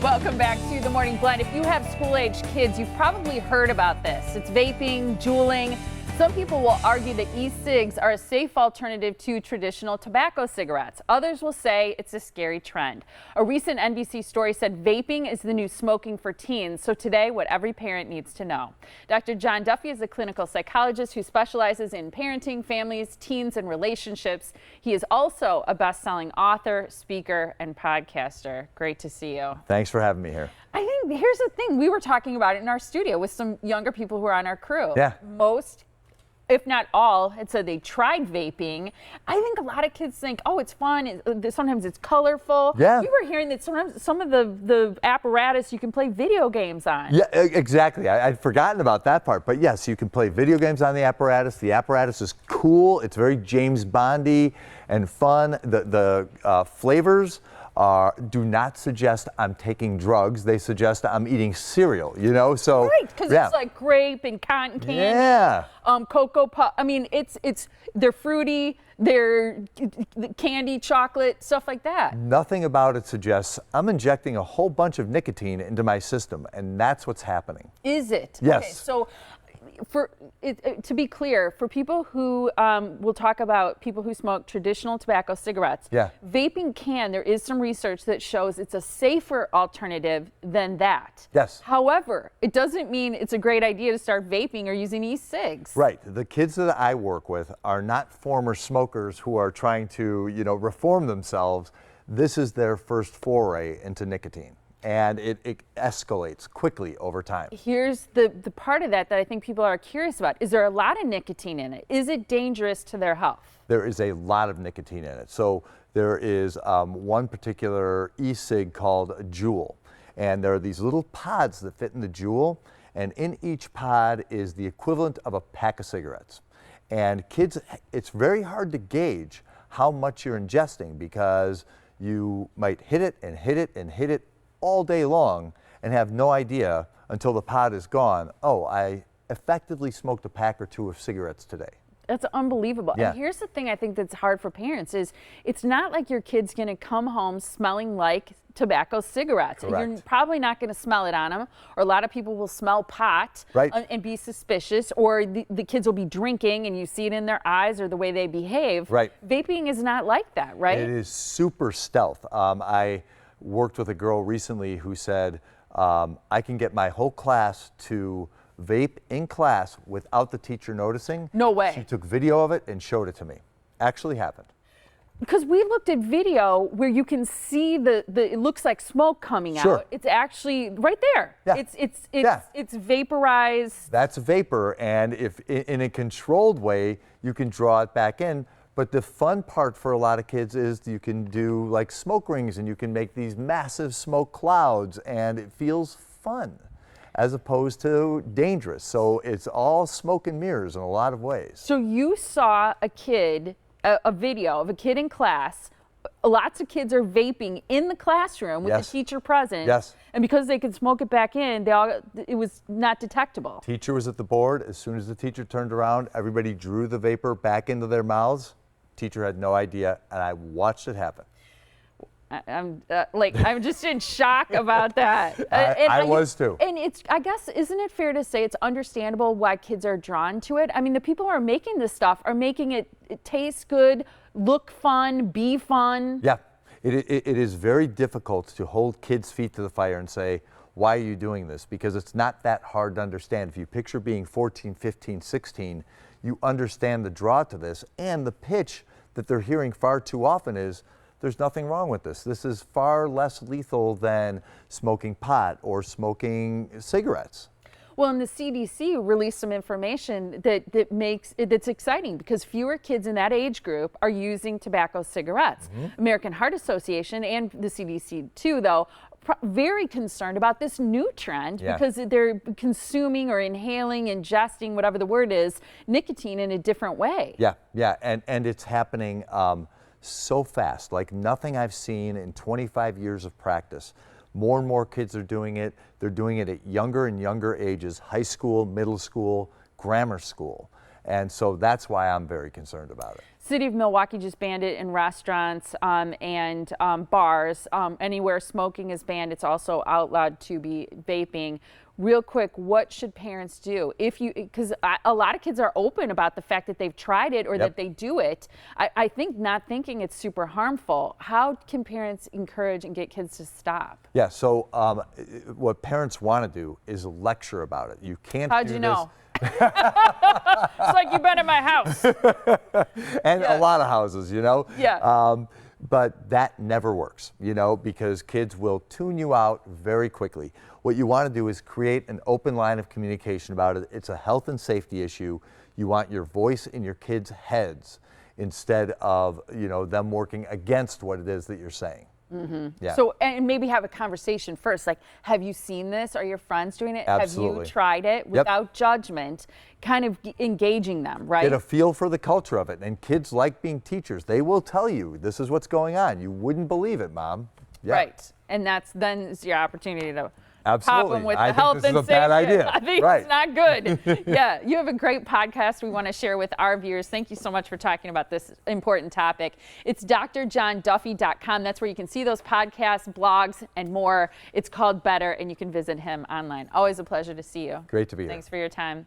Welcome back to the Morning Blend. If you have school-age kids, you've probably heard about this. It's vaping, juuling. Some people will argue that e-cigs are a safe alternative to traditional tobacco cigarettes. Others will say it's a scary trend. A recent NBC story said vaping is the new smoking for teens. So today, what every parent needs to know. Dr. John Duffy is a clinical psychologist who specializes in parenting, families, teens, and relationships. He is also a best-selling author, speaker, and podcaster. Great to see you. Thanks for having me here. I think here's the thing. We were talking about it in our studio with some younger people who are on our crew. Yeah. Most, if not all, had said they tried vaping. I think a lot of kids think, oh, it's fun. Sometimes it's colorful. Yeah. We were hearing that sometimes some of the apparatus you can play video games on. Yeah, exactly. I'd forgotten about that part. But yes, you can play video games on the apparatus. The apparatus is cool. It's very James Bondy and fun. The flavors do not suggest I'm taking drugs. They suggest I'm eating cereal, you know? So right, because yeah. it's like grape and cotton candy. Yeah. Cocoa puff. I mean, they're fruity, they're candy, chocolate, stuff like that. Nothing about it suggests I'm injecting a whole bunch of nicotine into my system, and that's what's happening. Is it? Yes. Okay, so to be clear, for people who we'll talk about people who smoke traditional tobacco cigarettes, yeah. Vaping there is some research that shows it's a safer alternative than that. Yes. However, it doesn't mean it's a great idea to start vaping or using e-cigs. Right. The kids that I work with are not former smokers who are trying to, reform themselves. This is their first foray into nicotine. And it escalates quickly over time. Here's the part of that I think people are curious about. Is there a lot of nicotine in it? Is it dangerous to their health? There is a lot of nicotine in it. So there is one particular e-cig called a Juul. And there are these little pods that fit in the Juul. And in each pod is the equivalent of a pack of cigarettes. And kids, it's very hard to gauge how much you're ingesting because you might hit it and hit it and hit it all day long and have no idea until the pod is gone. Oh, I effectively smoked a pack or two of cigarettes today. That's unbelievable. Yeah. And here's the thing I think that's hard for parents is it's not like your kid's going to come home smelling like tobacco cigarettes. Correct. You're probably not going to smell it on them, or a lot of people will smell pot right. and be suspicious, or the kids will be drinking and you see it in their eyes or the way they behave. Right. Vaping is not like that, right? It is super stealth. I worked with a girl recently who said, I can get my whole class to vape in class without the teacher noticing. No way. She took video of it and showed it to me. Actually happened. Because we looked at video where you can see it looks like smoke coming Sure. out. It's actually right there. Yeah. It's vaporized. That's vapor, and if in a controlled way, you can draw it back in. But the fun part for a lot of kids is you can do like smoke rings and you can make these massive smoke clouds and it feels fun as opposed to dangerous. So it's all smoke and mirrors in a lot of ways. So you saw a video of a kid in class. Lots of kids are vaping in the classroom with Yes. the teacher present. Yes. And because they could smoke it back in, it was not detectable. Teacher was at the board. As soon as the teacher turned around, everybody drew the vapor back into their mouths. Teacher had no idea, and I watched it happen. I'm just in shock about that. I was too. And I guess, isn't it fair to say it's understandable why kids are drawn to it? I mean, the people who are making this stuff are making it taste good, look fun, be fun. Yeah, it is very difficult to hold kids' feet to the fire and say, why are you doing this? Because it's not that hard to understand. If you picture being 14, 15, 16, you understand the draw to this, and the pitch that they're hearing far too often is, there's nothing wrong with this. This is far less lethal than smoking pot or smoking cigarettes. Well, and the CDC released some information that's exciting because fewer kids in that age group are using tobacco cigarettes. Mm-hmm. American Heart Association and the CDC too, though, very concerned about this new trend because they're consuming or inhaling, ingesting, whatever the word is, nicotine in a different way. Yeah, and it's happening so fast, like nothing I've seen in 25 years of practice. More and more kids are doing it. They're doing it at younger and younger ages, high school, middle school, grammar school. And so that's why I'm very concerned about it. City of Milwaukee just banned it in restaurants and bars. Anywhere smoking is banned, it's also outlawed to be vaping. Real quick, what should parents do because a lot of kids are open about the fact that they've tried it or that they do it. I think not thinking it's super harmful. How can parents encourage and get kids to stop? Yeah, so what parents want to do is lecture about it. You can't How'd do you this. know? It's like you've been in my house. And a lot of houses, you know? Yeah. But that never works, you know, because kids will tune you out very quickly. What you want to do is create an open line of communication about it. It's a health and safety issue. You want your voice in your kids' heads instead of, you know, them working against what it is that you're saying. Yeah. So, and maybe have a conversation first, like, have you seen this? Are your friends doing it? Absolutely. Have you tried it? Without judgment, kind of engaging them, right? Get a feel for the culture of it. And kids like being teachers. They will tell you, this is what's going on. You wouldn't believe it, Mom. Yeah. Right. And then it's your opportunity to Absolutely. pop them with I the think health this and is a bad safety. idea. I think Right. it's not good. Yeah, you have a great podcast we want to share with our viewers. Thank you so much for talking about this important topic. It's drjohnduffy.com. That's where you can see those podcasts, blogs, and more. It's called Better, and you can visit him online. Always a pleasure to see you. Great to be here. Thanks for your time.